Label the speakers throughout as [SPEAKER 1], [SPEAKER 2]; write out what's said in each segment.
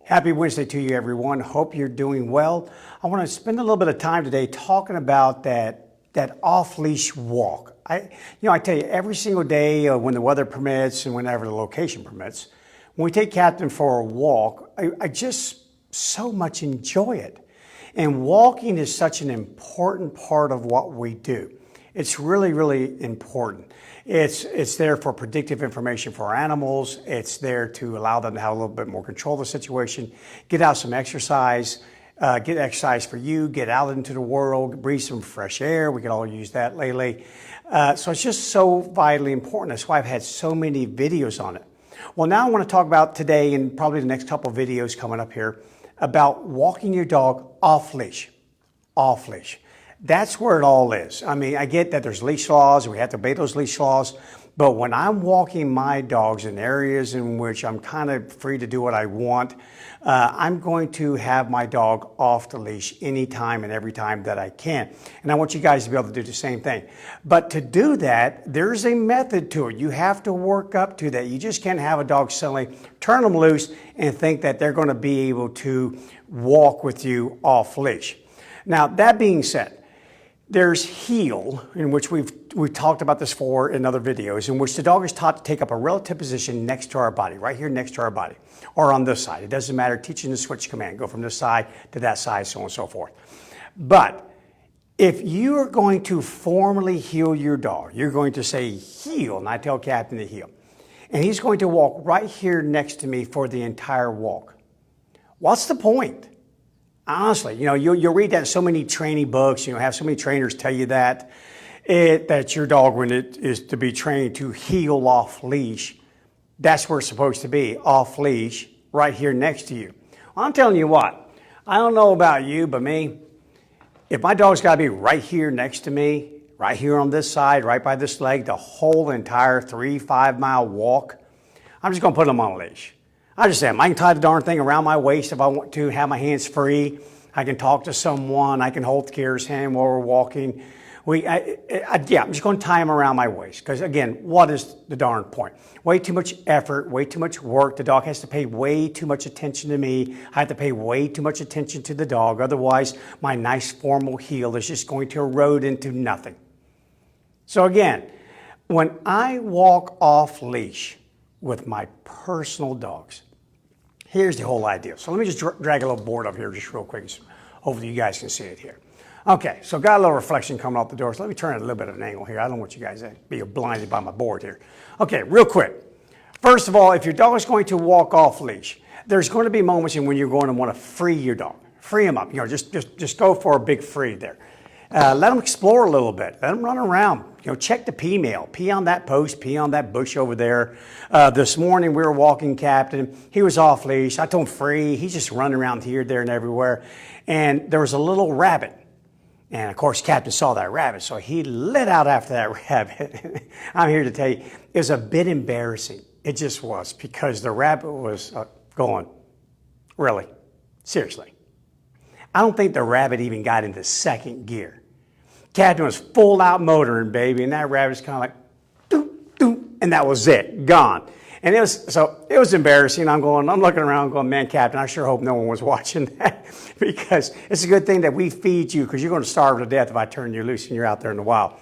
[SPEAKER 1] Happy Wednesday to you, everyone. Hope you're doing well. I want to spend a little bit of time today talking about that off-leash walk. I tell you, every single day when the weather permits and whenever the location permits, when we take Captain for a walk, I just so much enjoy it. And walking is such an important part of what we do. It's really, really important. It's there for predictive information for our animals. It's there to allow them to have a little bit more control of the situation, get out some exercise, get exercise for you, get out into the world, breathe some fresh air. We can all use that lately. So it's just so vitally important. That's why I've had so many videos on it. Well, now I want to talk about today and probably the next couple of videos coming up here about walking your dog off leash. Off leash. That's where it all is. I mean, I get that there's leash laws and we have to obey those leash laws, but when I'm walking my dogs in areas in which I'm kind of free to do what I want, I'm going to have my dog off the leash anytime and every time that I can. And I want you guys to be able to do the same thing. But to do that, there's a method to it. You have to work up to that. You just can't have a dog suddenly turn them loose and think that they're going to be able to walk with you off leash. Now, that being said, there's heel, in which we've talked about this before in other videos, in which the dog is taught to take up a relative position next to our body, right here next to our body, or on this side. It doesn't matter, teaching the switch command, go from this side to that side, so on and so forth. But if you are going to formally heel your dog, you're going to say heel, and I tell Captain to heel. And he's going to walk right here next to me for the entire walk. What's the point? Honestly, you'll read that in so many training books, have so many trainers tell you that your dog, when it is to be trained to heel off leash, that's where it's supposed to be, off leash, right here next to you. Well, I'm telling you what, I don't know about you, but me, if my dog's got to be right here next to me, right here on this side, right by this leg, the whole entire 3-5 mile walk, I'm just going to put him on a leash. I just say, I can tie the darn thing around my waist if I want to, have my hands free. I can talk to someone. I can hold Kira's hand while we're walking. I'm just going to tie him around my waist. Because again, what is the darn point? Way too much effort, way too much work. The dog has to pay way too much attention to me. I have to pay way too much attention to the dog. Otherwise, my nice formal heel is just going to erode into nothing. So again, when I walk off leash with my personal dogs, here's the whole idea. So let me just drag a little board up here just real quick. Hopefully you guys can see it here. Okay, so got a little reflection coming off the door. So let me turn it a little bit of an angle here. I don't want you guys to be blinded by my board here. Okay, real quick. First of all, if your dog is going to walk off leash, there's going to be moments in when you're going to want to free your dog. Free him up. Just go for a big free there. Let them explore a little bit. Let them run around. Check the pee mail. Pee on that post. Pee on that bush over there. This morning we were walking Captain. He was off leash. I told him free. He's just running around here, there, and everywhere. And there was a little rabbit. And of course, Captain saw that rabbit, so he lit out after that rabbit. I'm here to tell you, it was a bit embarrassing. It just was, because the rabbit was going, really? Seriously? I don't think the rabbit even got into second gear. Captain was full out motoring, baby, and that rabbit's kind of like, doo, doo, and that was it, gone. And it was embarrassing. I'm looking around going, man, Captain, I sure hope no one was watching that, because it's a good thing that we feed you, because you're going to starve to death if I turn you loose and you're out there in the wild.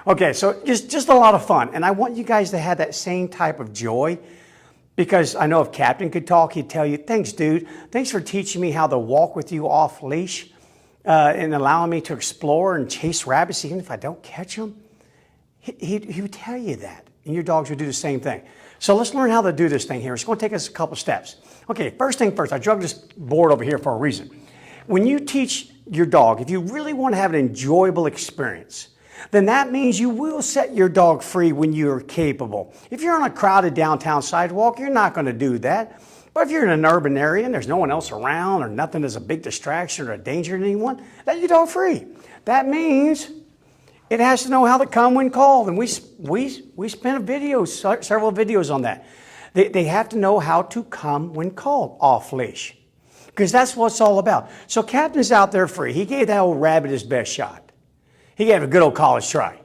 [SPEAKER 1] Okay, so just a lot of fun. And I want you guys to have that same type of joy, because I know if Captain could talk, he'd tell you, thanks, dude. Thanks for teaching me how to walk with you off leash and allowing me to explore and chase rabbits, even if I don't catch them. He would tell you that, and your dogs would do the same thing. So let's learn how to do this thing here. It's going to take us a couple steps. Okay, first thing first, I drug this board over here for a reason. When you teach your dog, if you really want to have an enjoyable experience, then that means you will set your dog free when you're capable. If you're on a crowded downtown sidewalk, you're not going to do that. But if you're in an urban area and there's no one else around or nothing is a big distraction or a danger to anyone, let your dog free. That means it has to know how to come when called. And we spent several videos on that. They have to know how to come when called off leash, because that's what it's all about. So Captain's out there free. He gave that old rabbit his best shot. He gave a good old college try.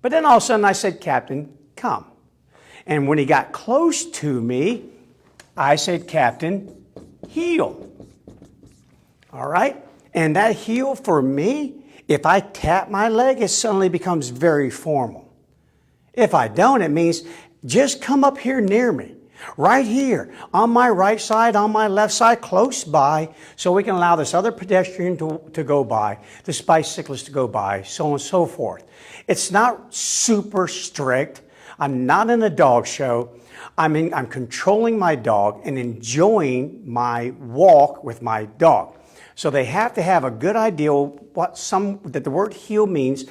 [SPEAKER 1] But then all of a sudden I said, Captain, come. And when he got close to me, I said, Captain, heel. All right? And that heel for me, if I tap my leg, it suddenly becomes very formal. If I don't, it means just come up here near me. Right here, on my right side, on my left side, close by, so we can allow this other pedestrian to go by, this bicyclist to go by, so on and so forth. It's not super strict. I'm not in a dog show. I'm controlling my dog and enjoying my walk with my dog. So they have to have a good idea that the word heel means.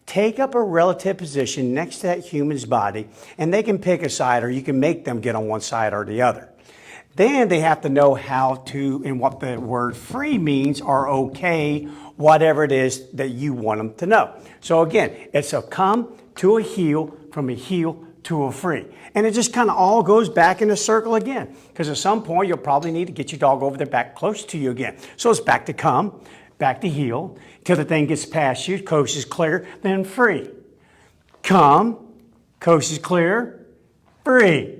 [SPEAKER 1] Take up a relative position next to that human's body, and they can pick a side, or you can make them get on one side or the other. Then they have to know how to, and what the word free means, or okay, whatever it is that you want them to know. So again, it's a come to a heel, from a heel to a free. And it just kind of all goes back in a circle again, because at some point you'll probably need to get your dog over there back close to you again. So it's back to come, back to heel, till the thing gets past you, coast is clear, then free. Come, coast is clear, free.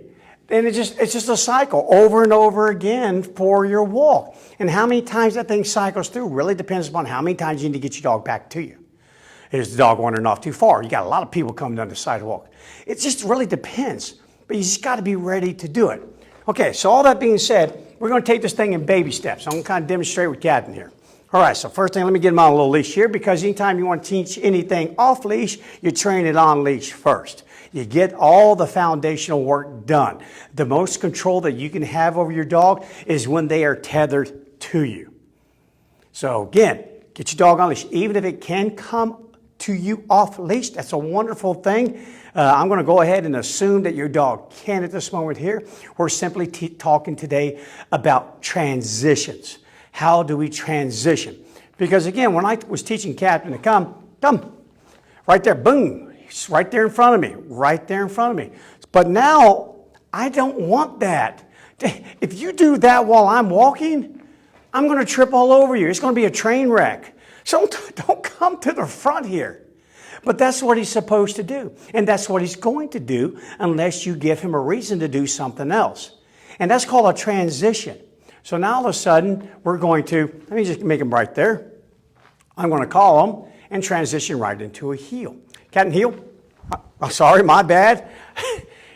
[SPEAKER 1] And it's just a cycle over and over again for your walk. And how many times that thing cycles through really depends upon how many times you need to get your dog back to you. Is the dog wandering off too far? You got a lot of people coming down the sidewalk. It just really depends, but you just got to be ready to do it. Okay, so all that being said, we're going to take this thing in baby steps. I'm going to kind of demonstrate with Captain here. All right, so first thing, let me get him on a little leash here, because anytime you want to teach anything off leash, you train it on leash first. You get all the foundational work done. The most control that you can have over your dog is when they are tethered to you. So again, get your dog on leash. Even if it can come to you off leash, that's a wonderful thing. I'm going to go ahead and assume that your dog can at this moment here. We're simply talking today about transitions. How do we transition? Because again, when I was teaching Captain to come, right there, boom, he's right there in front of me, right there in front of me. But now, I don't want that. If you do that while I'm walking, I'm going to trip all over you. It's going to be a train wreck. So don't come to the front here. But that's what he's supposed to do. And that's what he's going to do unless you give him a reason to do something else. And that's called a transition. So now all of a sudden, we're going to, let me just make him right there. I'm going to call him and transition right into a heel. Captain, heel. Oh, sorry, my bad.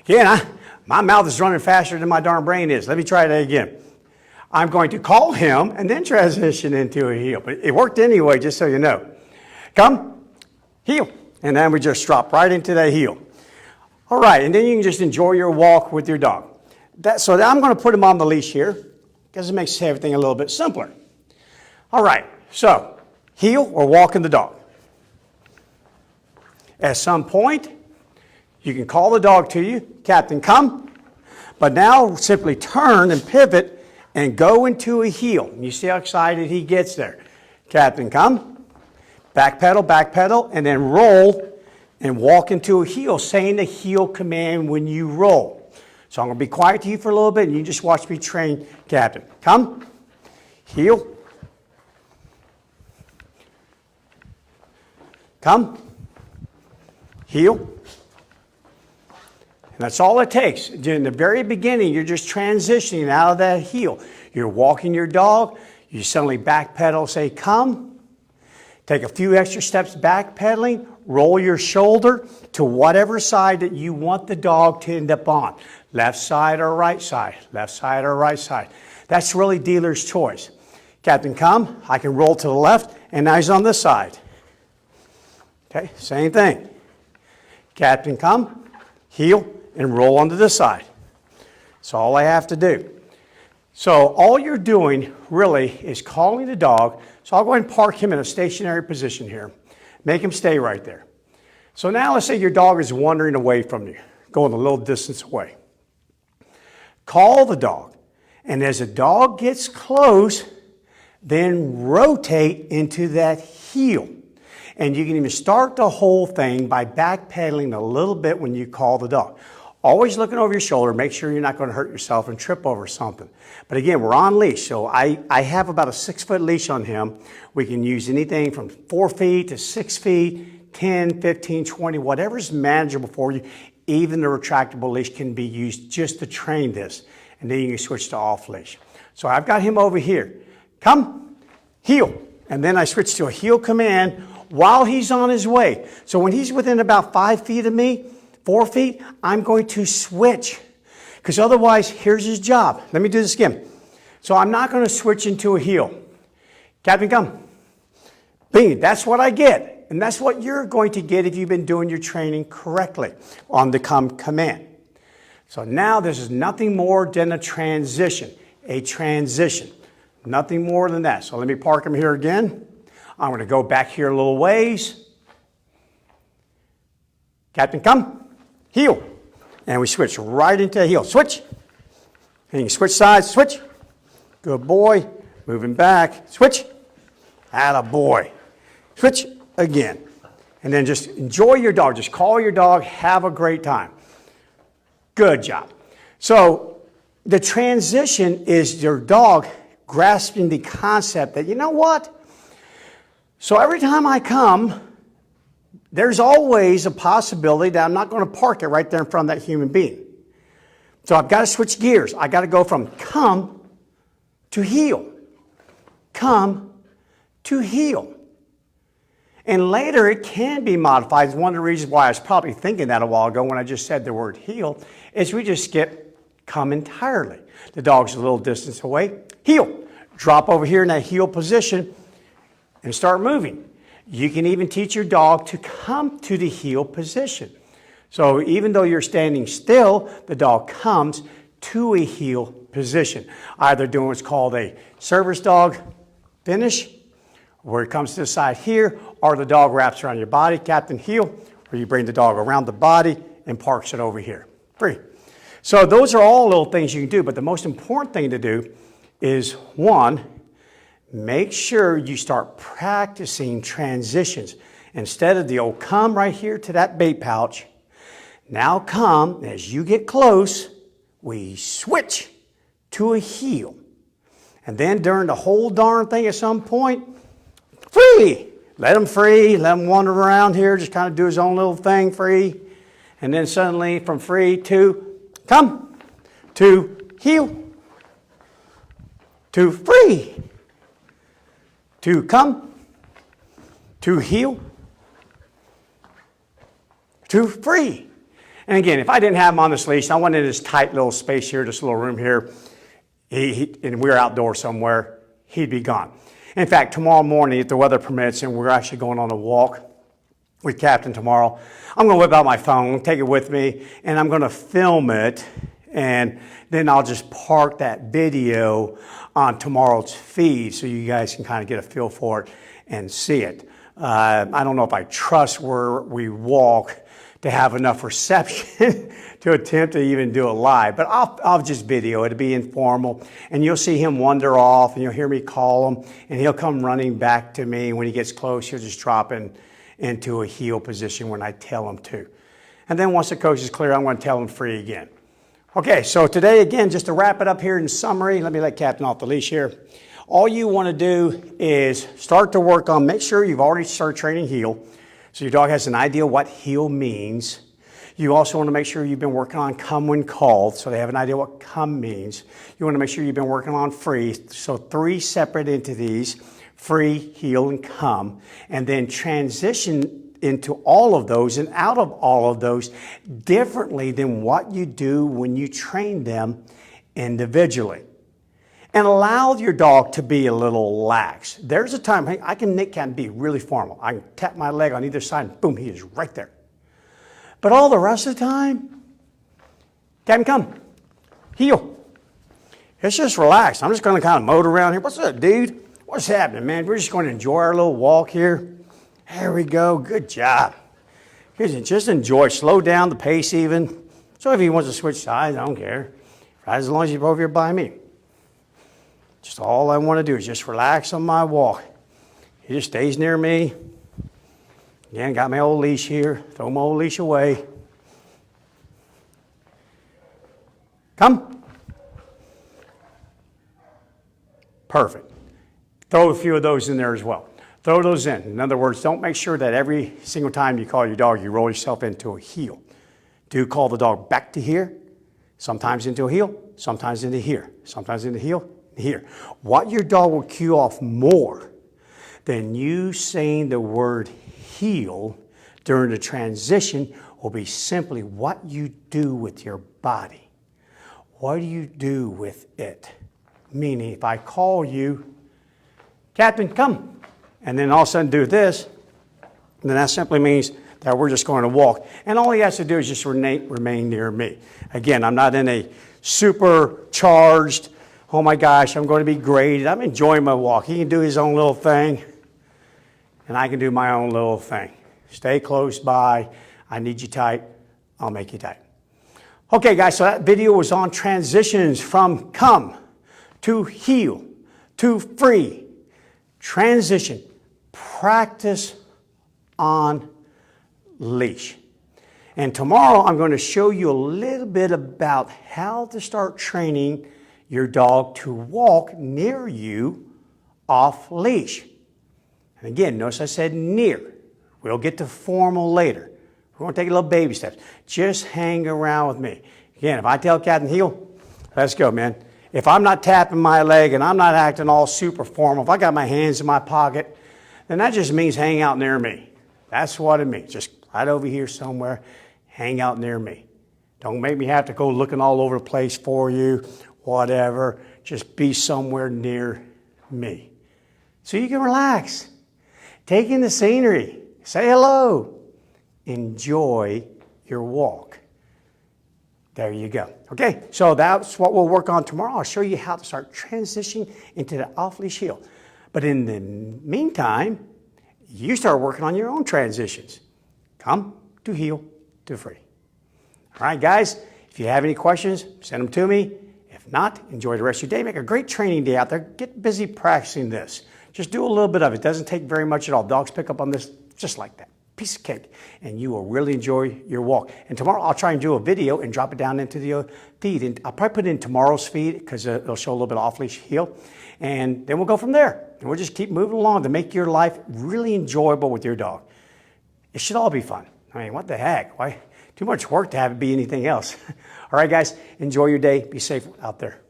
[SPEAKER 1] Again, my mouth is running faster than my darn brain is. Let me try that again. I'm going to call him and then transition into a heel. But it worked anyway, just so you know. Come, heel. And then we just drop right into that heel. All right, and then you can just enjoy your walk with your dog. So I'm going to put him on the leash here, because it makes everything a little bit simpler. All right, so heel or walking the dog. At some point, you can call the dog to you, Captain, come. But now simply turn and pivot and go into a heel. You see how excited he gets there. Captain, come. Back pedal, and then roll and walk into a heel, saying the heel command when you roll. So I'm going to be quiet to you for a little bit, and you just watch me train Captain. Come, heel, come, heel. And that's all it takes. In the very beginning, you're just transitioning out of that heel. You're walking your dog, you suddenly back pedal, say come. Take a few extra steps back pedaling, roll your shoulder to whatever side that you want the dog to end up on. Left side or right side, left side or right side. That's really dealer's choice. Captain, come. I can roll to the left, and now he's on this side. Okay, same thing. Captain, come, heel, and roll onto this side. That's all I have to do. So all you're doing really is calling the dog. So I'll go ahead and park him in a stationary position here. Make him stay right there. So now let's say your dog is wandering away from you, going a little distance away. Call the dog. And as the dog gets close, then rotate into that heel. And you can even start the whole thing by backpedaling a little bit when you call the dog. Always looking over your shoulder, make sure you're not going to hurt yourself and trip over something. But again, we're on leash, so I have about a 6-foot leash on him. We can use anything from 4 feet to 6 feet, 10, 15, 20, whatever's manageable for you. Even the retractable leash can be used just to train this. And then you can switch to off leash. So I've got him over here. Come, heel. And then I switch to a heel command while he's on his way. So when he's within about 5 feet of me, 4 feet, I'm going to switch. Because otherwise, here's his job. Let me do this again. So I'm not going to switch into a heel. Captain, come. Bing, that's what I get. And that's what you're going to get if you've been doing your training correctly on the come command. So now this is nothing more than a transition. A transition. Nothing more than that. So let me park him here again. I'm going to go back here a little ways. Captain, come. Heel. And we switch right into heel. Switch. And you switch sides. Switch. Good boy. Moving back. Switch. Attaboy. Switch again. And then just enjoy your dog. Just call your dog. Have a great time. Good job. So the transition is your dog grasping the concept that, you know what? So every time I come, there's always a possibility that I'm not going to park it right there in front of that human being. So I've got to switch gears. I got to go from come to heel. Come to heel. And later it can be modified. It's one of the reasons why I was probably thinking that a while ago when I just said the word heel, is we just skip come entirely. The dog's a little distance away. Heel. Drop over here in that heel position and start moving. You can even teach your dog to come to the heel position. So even though you're standing still, the dog comes to a heel position. Either doing what's called a service dog finish, where it comes to the side here, or the dog wraps around your body, captain heel, where you bring the dog around the body and parks it over here. Free. So those are all little things you can do, but the most important thing to do is, one, make sure you start practicing transitions. Instead of the old come right here to that bait pouch, now come, as you get close, we switch to a heel. And then during the whole darn thing at some point, free. Let him free, let him wander around here, just kind of do his own little thing free. And then suddenly from free to come, to heel, to free, to come, to heel, to free. And again, if I didn't have him on this leash, I went in this tight little space here, this little room here, and we were outdoors somewhere, he'd be gone. In fact, tomorrow morning, if the weather permits, and we're actually going on a walk with Captain tomorrow, I'm going to whip out my phone, take it with me, and I'm going to film it, and then I'll just park that video on tomorrow's feed so you guys can kind of get a feel for it and see it. I don't know if I trust where we walk to have enough reception to attempt to even do it live, but I'll just video it. It'll be informal, and you'll see him wander off, and you'll hear me call him, and he'll come running back to me. When he gets close, he'll just drop into a heel position when I tell him to. And then once the coast is clear, I'm going to tell him free again. Okay, so today, again, just to wrap it up here in summary, let me let Captain off the leash here. All you want to do is start to work on, make sure you've already started training heel, so your dog has an idea what heel means. You also want to make sure you've been working on come when called, so they have an idea what come means. You want to make sure you've been working on free, so 3 separate entities, free, heel, and come, and then transition into all of those and out of all of those differently than what you do when you train them individually. And allow your dog to be a little lax. There's a time I can be really formal. I can tap my leg on either side and boom, he is right there. But all the rest of the time, Captain, come, heel. It's just relaxed. I'm just going to kind of motor around here. What's up, dude? What's happening, man? We're just going to enjoy our little walk here. There we go. Good job. Just enjoy. Slow down the pace even. So if he wants to switch sides, I don't care. Right, as long as you're over here by me. Just all I want to do is just relax on my walk. He just stays near me. Again, got my old leash here. Throw my old leash away. Come. Perfect. Throw a few of those in there as well. Throw those in. In other words, don't make sure that every single time you call your dog, you roll yourself into a heel. Do call the dog back to here, sometimes into a heel, sometimes into here, sometimes into heel, here. What your dog will cue off more than you saying the word heel during the transition will be simply what you do with your body. What do you do with it? Meaning, if I call you, Captain, come, and then all of a sudden do this, then that simply means that we're just going to walk. And all he has to do is just remain near me. Again, I'm not in a supercharged, oh my gosh, I'm going to be graded. I'm enjoying my walk. He can do his own little thing, and I can do my own little thing. Stay close by. I need you tight. I'll make you tight. Okay, guys, so that video was on transitions from come to heel to free. Transition. Practice on leash. And tomorrow I'm going to show you a little bit about how to start training your dog to walk near you off leash. And again, notice I said near. We'll get to formal later. We're going to take a little baby steps. Just hang around with me. Again, if I tell Captain heel, let's go, man. If I'm not tapping my leg and I'm not acting all super formal, if I got my hands in my pocket, then that just means hang out near me. That's what it means. Just right over here somewhere, hang out near me. Don't make me have to go looking all over the place for you, whatever. Just be somewhere near me. So you can relax. Take in the scenery. Say hello. Enjoy your walk. There you go. Okay, so that's what we'll work on tomorrow. I'll show you how to start transitioning into the off-leash heel. But in the meantime, you start working on your own transitions. Come to heel to free. All right, guys, if you have any questions, send them to me. If not, enjoy the rest of your day. Make a great training day out there. Get busy practicing this. Just do a little bit of it. It doesn't take very much at all. Dogs pick up on this just like that. Piece of cake, and you will really enjoy your walk. And tomorrow I'll try and do a video and drop it down into the feed. And I'll probably put it in tomorrow's feed because it'll show a little bit of off-leash heel. And then we'll go from there. And we'll just keep moving along to make your life really enjoyable with your dog. It should all be fun. I mean, what the heck? Why? Too much work to have it be anything else. All right, guys, enjoy your day. Be safe out there.